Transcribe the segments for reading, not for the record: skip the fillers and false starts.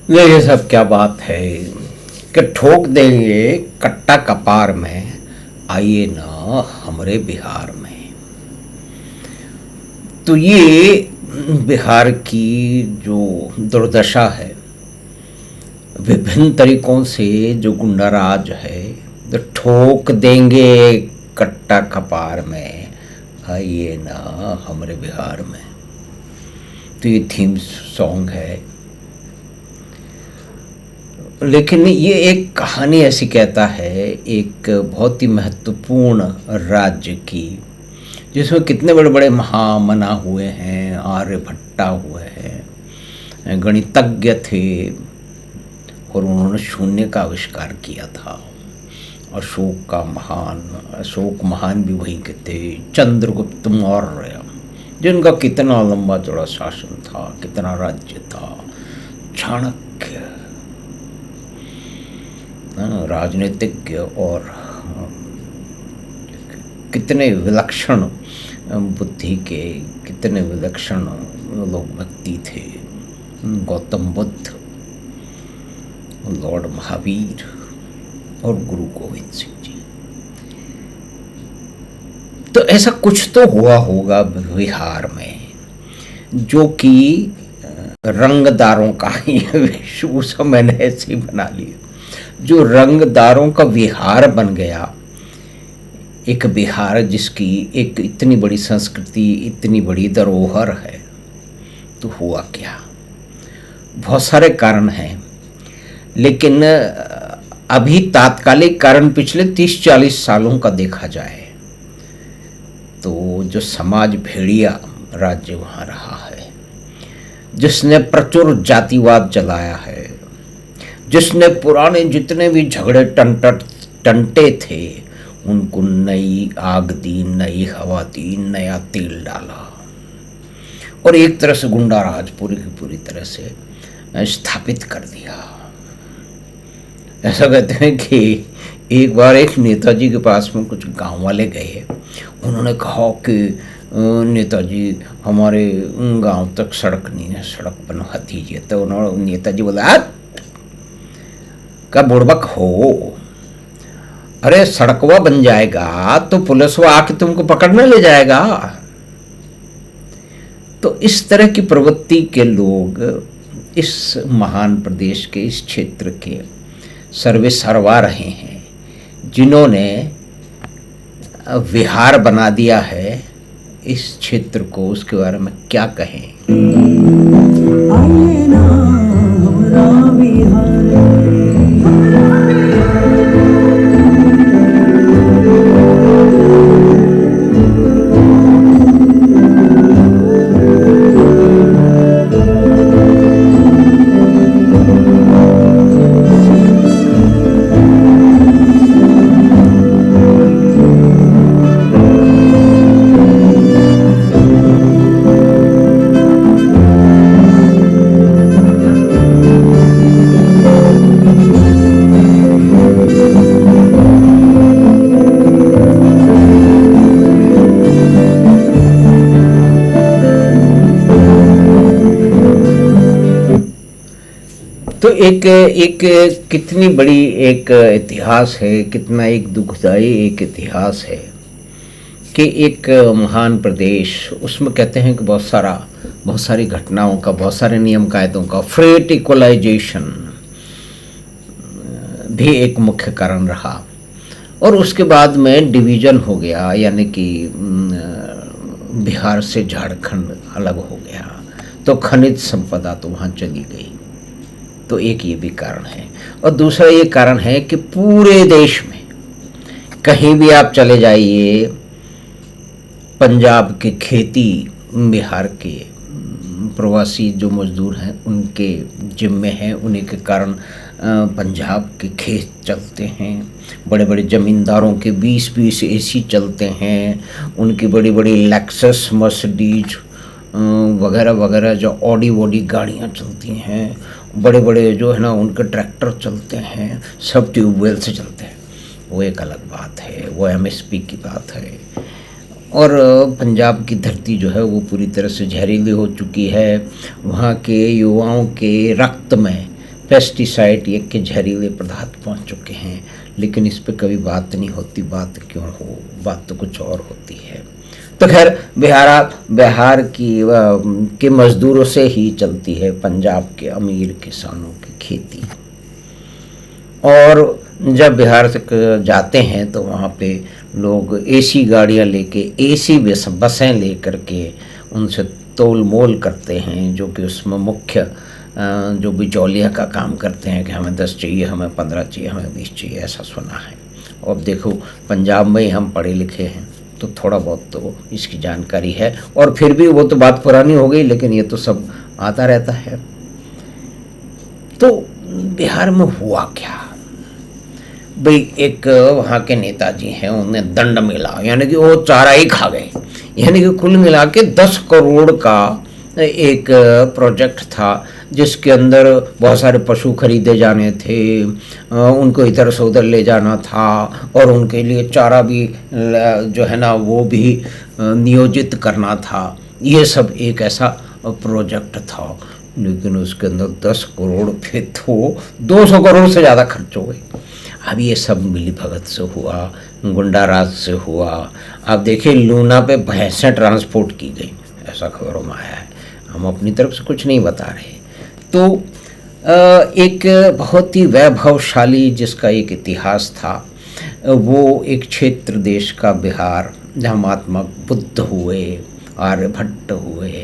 ये सब क्या बात है कि ठोक देंगे कट्टा कपार में, आइए ना हमरे बिहार में। तो ये बिहार की जो दुर्दशा है, विभिन्न तरीकों से जो गुंडाराज है, तो ठोक देंगे कट्टा कपार में, आइए ना हमरे बिहार में। तो ये थीम सॉन्ग है, लेकिन ये एक कहानी ऐसी कहता है एक बहुत ही महत्वपूर्ण राज्य की, जिसमें कितने बड़े बड़े महामना हुए हैं, आर्यभट्टा हुए हैं, गणितज्ञ थे, और उन्होंने शून्य का आविष्कार किया था। अशोक महान भी वहीं के थे, चंद्रगुप्त मौर्य जिनका कितना लंबा चौड़ा शासन था, कितना राज्य था, चाणक्य राजनीतिज्ञ, और कितने विलक्षण बुद्धि के, कितने विलक्षण लोग व्यक्ति थे, गौतम बुद्ध, लॉर्ड महावीर और गुरु गोविंद सिंह जी। तो ऐसा कुछ तो हुआ होगा बिहार में, जो कि रंगदारों का विश्व मैंने ऐसे ही बना लिया, जो रंगदारों का विहार बन गया। एक बिहार जिसकी एक इतनी बड़ी संस्कृति, इतनी बड़ी धरोहर है। तो हुआ क्या? बहुत सारे कारण हैं, लेकिन अभी तात्कालिक कारण पिछले 30-40 सालों का देखा जाए तो जो समाज भेड़िया राज्य वहाँ रहा है, जिसने प्रचुर जातिवाद चलाया है, जिसने पुराने जितने भी झगड़े टंटे थे उनको नई आग दी, नई हवा दी, नया तेल डाला, और एक तरह से गुंडा राज पूरी की पूरी तरह से स्थापित कर दिया। ऐसा कहते हैं कि एक बार एक नेताजी के पास में कुछ गांव वाले गए, उन्होंने कहा कि नेताजी हमारे गांव तक सड़क नहीं है, सड़क बनवा दीजिए। तो उन्होंने नेताजी बोला, क्या बुड़बक हो, अरे सड़कवा बन जाएगा तो पुलिस आके तुमको पकड़ने ले जाएगा। तो इस तरह की प्रवृत्ति के लोग इस महान प्रदेश के, इस क्षेत्र के सर्वे सर्वा रहे हैं, जिन्होंने विहार बना दिया है इस क्षेत्र को। उसके बारे में क्या कहें? आइए ना हमारा बिहार। तो एक कितनी बड़ी एक इतिहास है, कितना एक दुखदाई एक इतिहास है कि एक महान प्रदेश, उसमें कहते हैं कि बहुत सारी घटनाओं का, बहुत सारे नियम कायदों का, फ्रेट इक्वलाइजेशन भी एक मुख्य कारण रहा, और उसके बाद में डिवीज़न हो गया, यानी कि बिहार से झारखंड अलग हो गया, तो खनिज संपदा तो वहाँ चली गई। तो एक ये भी कारण है, और दूसरा ये कारण है कि पूरे देश में कहीं भी आप चले जाइए, पंजाब की खेती, बिहार के प्रवासी जो मजदूर हैं उनके जिम्मे हैं, उन्हीं के कारण पंजाब के खेत चलते हैं, बड़े बड़े ज़मींदारों के 20-20 एसी चलते हैं, उनकी बड़ी बड़ी लेक्सस, मर्सिडीज वगैरह वगैरह जो ऑडी वोडी गाड़ियाँ चलती हैं, बड़े बड़े जो है ना उनके ट्रैक्टर चलते हैं, सब ट्यूबवेल से चलते हैं। वो एक अलग बात है, वो एमएसपी की बात है। और पंजाब की धरती जो है वो पूरी तरह से जहरीली हो चुकी है। वहाँ के युवाओं के रक्त में पेस्टिसाइड ये के जहरीले पदार्थ पहुंच चुके हैं, लेकिन इस पे कभी बात नहीं होती। बात क्यों हो, बात तो कुछ और होती है। तो खैर बिहार के मजदूरों से ही चलती है पंजाब के अमीर किसानों की खेती। और जब बिहार तक जाते हैं तो वहाँ पे लोग एसी गाड़ियाँ लेके, एसी बसें लेकर के उनसे तोल मोल करते हैं, जो कि उसमें मुख्य जो बिचौलिया का काम करते हैं कि हमें 10 चाहिए, हमें 15 चाहिए, हमें 20 चाहिए, ऐसा सुना है। और देखो पंजाब में ही हम पढ़े लिखे हैं तो थोड़ा बहुत तो इसकी जानकारी है। और फिर भी वो तो बात पुरानी हो गई, लेकिन ये तो सब आता रहता है। तो बिहार में हुआ क्या भाई, एक वहाँ के नेताजी हैं, उन्हें दंड मिला, यानी कि वो चारा ही खा गए। यानी कि कुल मिला के 10 करोड़ का एक प्रोजेक्ट था, जिसके अंदर बहुत सारे पशु खरीदे जाने थे, उनको इधर से उधर ले जाना था, और उनके लिए चारा भी जो है ना वो भी नियोजित करना था। ये सब एक ऐसा प्रोजेक्ट था, लेकिन उसके अंदर 10 करोड़ थे तो 200 करोड़ से ज़्यादा खर्च हो गए। अब ये सब मिली भगत से हुआ, गुंडा राज से हुआ। अब देखिए लूना पे भैंसें ट्रांसपोर्ट की गई, ऐसा खबरों में आया है। हम अपनी तरफ से कुछ नहीं बता रहे। तो एक बहुत ही वैभवशाली जिसका एक इतिहास था, वो एक क्षेत्र देश का बिहार, जहाँ महात्मा बुद्ध हुए, आर्यभट्ट हुए,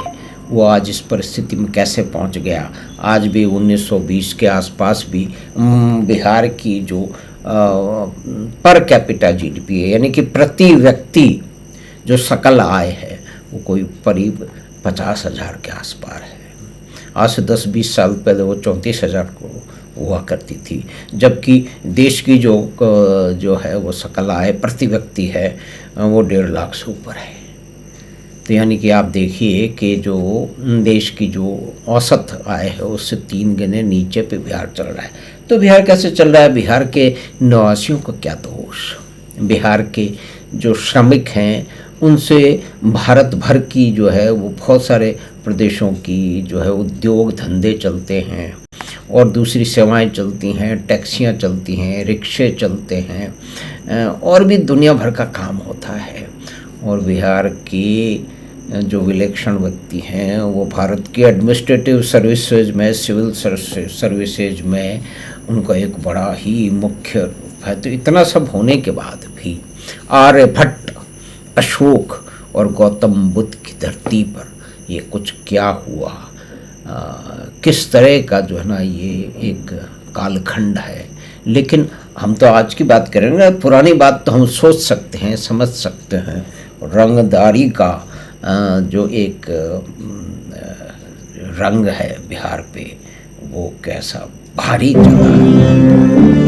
वो आज इस परिस्थिति में कैसे पहुंच गया। आज भी 1920 के आसपास भी बिहार की जो पर कैपिटा जीडीपी है, यानी कि प्रति व्यक्ति जो सकल आय है, वो कोई करीब 50,000 के आसपास है। आज से 10-20 साल पहले वो 34,000 को हुआ करती थी, जबकि देश की जो है वो सकल आय प्रति व्यक्ति है वो 1.5 लाख से ऊपर है। तो यानी कि आप देखिए कि जो देश की जो औसत आय है उससे 3 गुने नीचे पे बिहार चल रहा है। तो बिहार कैसे चल रहा है? बिहार के निवासियों को क्या दोष? बिहार के जो श्रमिक हैं उनसे भारत भर की जो है वो बहुत सारे प्रदेशों की जो है उद्योग धंधे चलते हैं, और दूसरी सेवाएं चलती हैं, टैक्सियां चलती हैं, रिक्शे चलते हैं, और भी दुनिया भर का काम होता है। और बिहार के जो विलक्षण व्यक्ति हैं वो भारत की एडमिनिस्ट्रेटिव सर्विसेज में, सिविल सर्विसेज में उनका एक बड़ा ही मुख्य रूप है। तो इतना सब होने के बाद भी आर्यभट्ट, अशोक और गौतम बुद्ध की धरती पर ये कुछ क्या हुआ, किस तरह का जो है ना ये एक कालखंड है। लेकिन हम तो आज की बात करेंगे, पुरानी बात तो हम सोच सकते हैं, समझ सकते हैं। रंगदारी का जो एक रंग है बिहार पे, वो कैसा भारी चला है।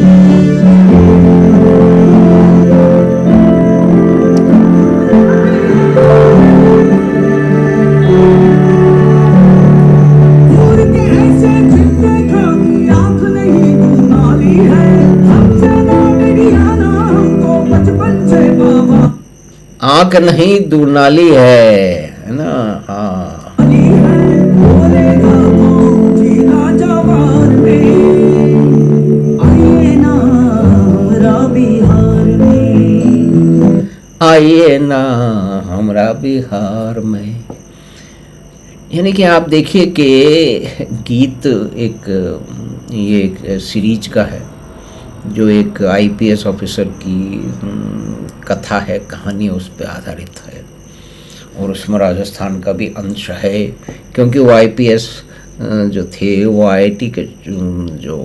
आँख नहीं दुनाली है ना। हाँ, आइए ना हमरा बिहार में। यानी कि आप देखिए कि गीत ये एक सीरीज का है, जो एक आईपीएस ऑफिसर की कथा है, कहानी उस पर आधारित है, और उसमें राजस्थान का भी अंश है, क्योंकि वो आईपीएस जो थे वो आईआईटी के जो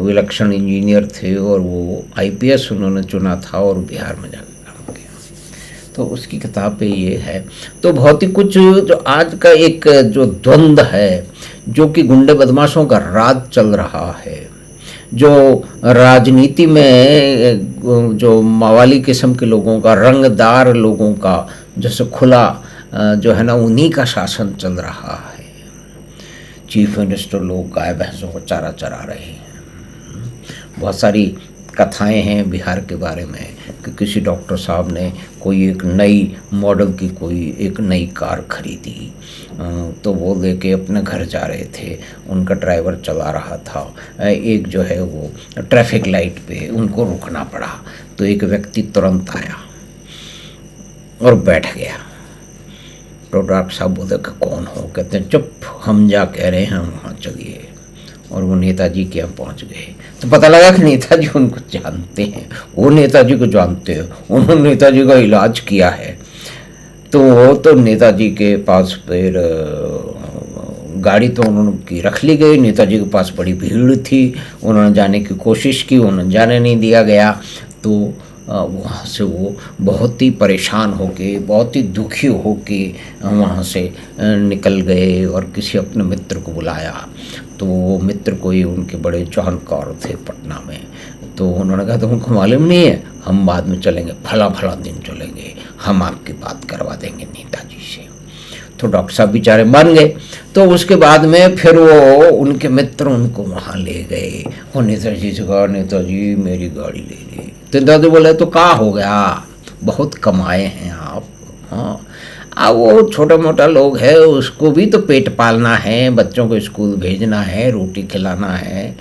विलक्षण इंजीनियर थे, और वो आईपीएस उन्होंने चुना था और बिहार में जाकर काम किया। तो उसकी किताब पे ये है। तो बहुत ही कुछ जो आज का एक जो द्वंद्व है, जो कि गुंडे बदमाशों का राज चल रहा है, जो राजनीति में जो मवाली किस्म के लोगों का, रंगदार लोगों का जैसे खुला जो है ना उन्हीं का शासन चल रहा है। चीफ मिनिस्टर लोग गाय भैंसों को चारा चरा रहे हैं, बहुत सारी कथाएं हैं बिहार के बारे में कि किसी डॉक्टर साहब ने कोई एक नई मॉडल की कोई एक नई कार खरीदी, तो वो लेके अपने घर जा रहे थे, उनका ड्राइवर चला रहा था, एक जो है वो ट्रैफिक लाइट पे उनको रुकना पड़ा, तो एक व्यक्ति तुरंत आया और बैठ गया। तो डॉक्टर साहब बोले कि कौन हो? कहते हैं चुप, हम जा कह रहे हैं वहाँ चलिए। और वो नेताजी के यहाँ पहुँच गए तो पता लगा कि नेताजी उनको जानते हैं, वो नेताजी को जानते हो, उन्होंने नेताजी का इलाज किया है। तो वो तो नेताजी के पास फिर गाड़ी तो उन्होंने रख ली गई, नेताजी के पास बड़ी भीड़ थी, उन्होंने जाने की कोशिश की, उन्हें जाने नहीं दिया गया। तो वहाँ से वो बहुत ही परेशान होके, बहुत ही दुखी होके वहाँ से निकल गए और किसी अपने मित्र को बुलाया। तो वो मित्र कोई उनके बड़े जानकार थे पटना में, तो उन्होंने कहा तुमको मालूम नहीं है, हम बाद में चलेंगे, फला फला दिन चलेंगे, हम आपकी बात करवा देंगे नेताजी से। तो डॉक्टर साहब बेचारे मान गए। तो उसके बाद में फिर वो उनके मित्र उनको वहाँ ले गए और नेताजी से कहा नेताजी मेरी गाड़ी ले ली। तो दादू बोले तो क्या हो गया, बहुत कमाए हैं आप। हाँ, अब वो छोटा मोटा लोग है, उसको भी तो पेट पालना है, बच्चों को स्कूल भेजना है, रोटी खिलाना है,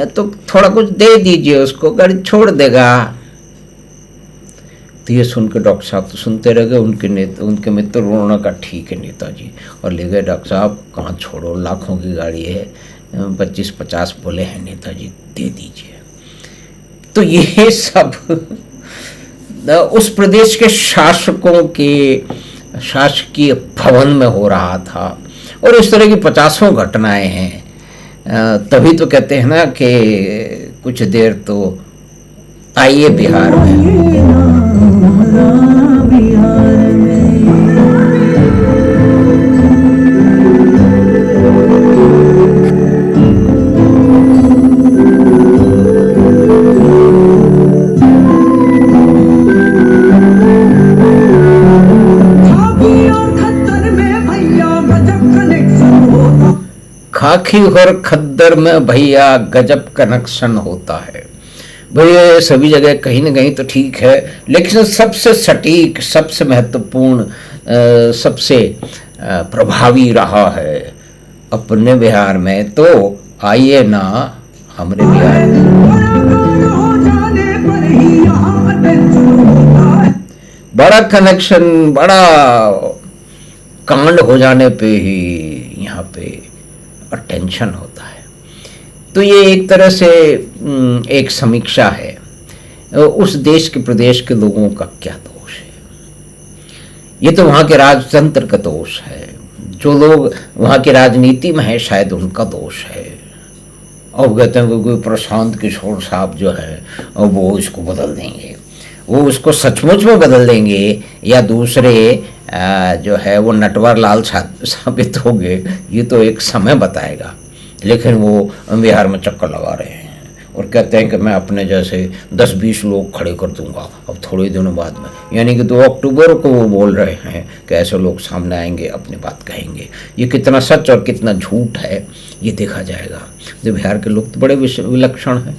तो थोड़ा कुछ दे दीजिए उसको, गाड़ी छोड़ देगा। तो ये सुन के डॉक्टर साहब तो सुनते रह गए। उनके मित्र उन्होंने कहा ठीक है नेताजी, और ले गए। डॉक्टर साहब कहाँ छोड़ो, लाखों की गाड़ी है, 25-50 बोले हैं नेताजी, दे दीजिए। तो ये सब उस प्रदेश के शासकों के शासकीय भवन में हो रहा था, और इस तरह की 50 घटनाएं हैं। तभी तो कहते हैं ना कि कुछ देर तो आइए बिहार में। खाकी और खद्दर में भैया गजब कनेक्शन होता है। भैया सभी जगह कहीं ना कहीं तो ठीक है, लेकिन सबसे सटीक, सबसे महत्वपूर्ण, सबसे प्रभावी रहा है अपने बिहार में। तो आइए ना हमारे बिहार में। बड़ा कनेक्शन, बड़ा कांड हो जाने पे ही यहाँ पे टेंशन होता है। तो ये एक तरह से एक समीक्षा है, उस देश के प्रदेश के लोगों का क्या दोष है। ये तो वहाँ के राजतंत्र का दोष है, जो लोग वहाँ की राजनीति में है शायद उनका दोष है। और कहते हैं कि कोई प्रशांत किशोर साहब जो है वो इसको बदल देंगे, वो उसको सचमुच में बदल देंगे या दूसरे जो है वो नटवर लाल साबित होंगे, ये तो एक समय बताएगा। लेकिन वो बिहार में चक्कर लगा रहे हैं और कहते हैं कि मैं अपने जैसे 10-20 लोग खड़े कर दूंगा अब थोड़े दिनों बाद में, यानी कि 2 अक्टूबर को वो बोल रहे हैं कि ऐसे लोग सामने आएंगे, अपनी बात कहेंगे। ये कितना सच और कितना झूठ है ये देखा जाएगा। जो बिहार के लोग तो बड़े विलक्षण हैं,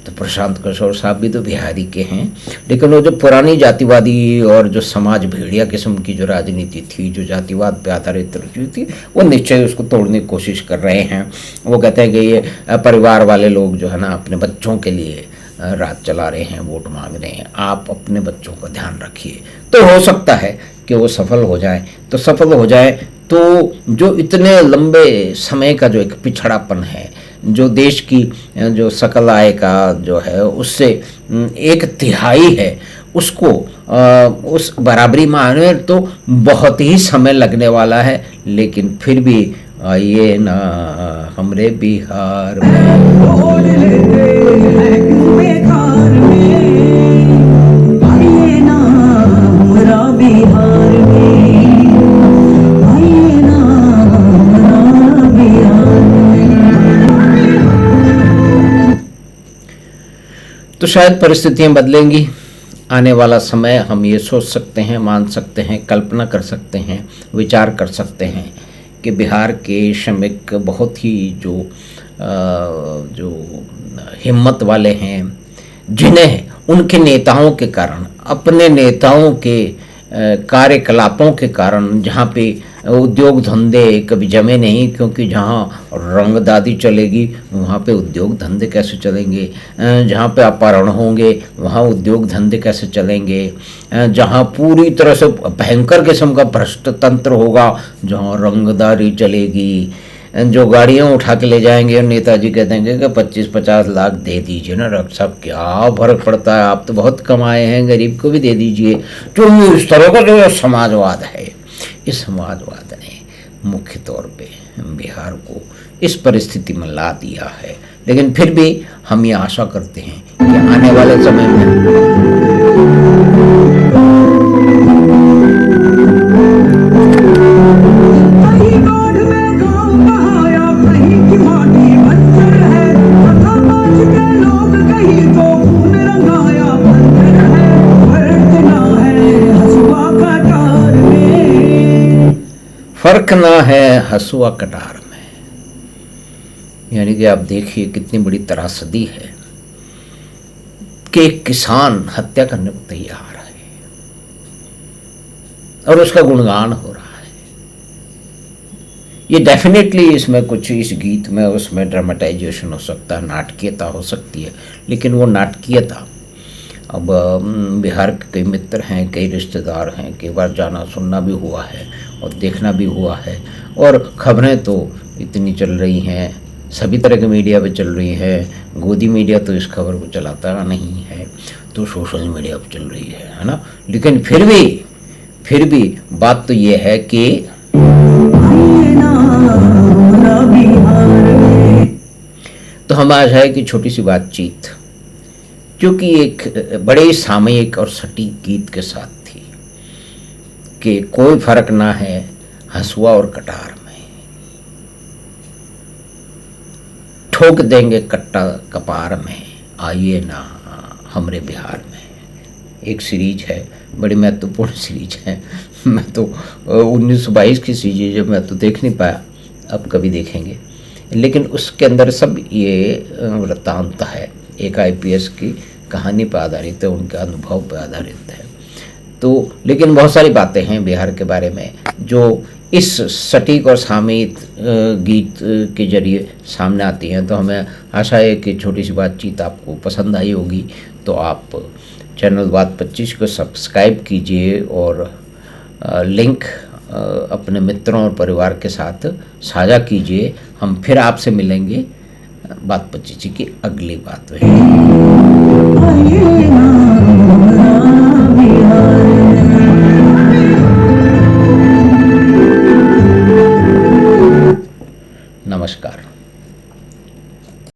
तो प्रशांत किशोर साहब भी तो बिहारी के हैं, लेकिन वो जो पुरानी जातिवादी और जो समाज भेड़िया किस्म की जो राजनीति थी, जो जातिवाद पे आधारित थी, वो निश्चय उसको तोड़ने की कोशिश कर रहे हैं। वो कहते हैं कि ये परिवार वाले लोग जो है ना अपने बच्चों के लिए रात चला रहे हैं, वोट मांग रहे हैं, आप अपने बच्चों का ध्यान रखिए। तो हो सकता है कि वो सफल हो जाए। तो सफल हो जाए तो जो इतने लंबे समय का जो एक पिछड़ापन है, जो देश की जो सकल आय का जो है उससे 1/3 है, उसको उस बराबरी में आने तो बहुत ही समय लगने वाला है। लेकिन फिर भी आइए ना हमरे बिहार में। तो शायद परिस्थितियां बदलेंगी। आने वाला समय हम ये सोच सकते हैं, मान सकते हैं, कल्पना कर सकते हैं, विचार कर सकते हैं कि बिहार के श्रमिक बहुत ही जो हिम्मत वाले हैं, जिन्हें उनके नेताओं के कारण, अपने नेताओं के कार्यकलापों के कारण, जहाँ पे उद्योग धंधे कभी जमे नहीं, क्योंकि जहाँ रंगदादी चलेगी वहाँ पे उद्योग धंधे कैसे चलेंगे, जहाँ पे अपहरण होंगे वहाँ उद्योग धंधे कैसे चलेंगे, जहाँ पूरी तरह से भयंकर किस्म का भ्रष्ट तंत्र होगा, जहाँ रंगदारी चलेगी, जो गाड़ियाँ उठा के ले जाएंगे और नेताजी कह देंगे कि 25-50 लाख दे दीजिए ना डॉक्टर साहब, क्या फर्क पड़ता है, आप तो बहुत कमाए हैं, गरीब को भी दे दीजिए। तो इस तरह का जो समाजवाद है, इस समाजवाद ने मुख्य तौर पे बिहार को इस परिस्थिति में ला दिया है। लेकिन फिर भी हम ये आशा करते हैं कि आने वाले समय में फर्क ना है हसुआ कटार में। यानी कि आप देखिए कितनी बड़ी त्रासदी है कि एक किसान हत्या करने को तैयार है और उसका गुणगान हो रहा है। ये डेफिनेटली इसमें कुछ, इस गीत में उसमें ड्रामेटाइजेशन हो सकता है, नाटकीयता हो सकती है, लेकिन वो नाटकीयता अब बिहार के कई मित्र हैं, कई रिश्तेदार हैं, कई बार जाना सुनना भी हुआ है और देखना भी हुआ है, और खबरें तो इतनी चल रही हैं, सभी तरह के मीडिया पे चल रही है। गोदी मीडिया तो इस खबर को चलाता नहीं है, तो सोशल मीडिया पे चल रही है ना। लेकिन फिर भी बात तो ये है कि तो हम आज है कि छोटी सी बातचीत जो कि एक बड़े सामयिक और सटीक गीत के साथ थी कि कोई फर्क ना है हसुआ और कटार में, ठोक देंगे कट्टा कपार में, आइए ना हमरे बिहार में। एक सीरीज है, बड़ी महत्वपूर्ण सीरीज है। मैं तो 1922 की सीरीज है, मैं तो देख नहीं पाया, अब कभी देखेंगे। लेकिन उसके अंदर सब ये वृत्तांत है, एक आईपीएस की कहानी पर आधारित है, उनके अनुभव पर आधारित है। तो लेकिन बहुत सारी बातें हैं बिहार के बारे में जो इस सटीक और सामयिक गीत के जरिए सामने आती हैं। तो हमें आशा है कि छोटी सी बातचीत आपको पसंद आई होगी। तो आप चैनल बात 25 को सब्सक्राइब कीजिए और लिंक अपने मित्रों और परिवार के साथ साझा कीजिए। हम फिर आपसे मिलेंगे बात 25 की अगली बात में।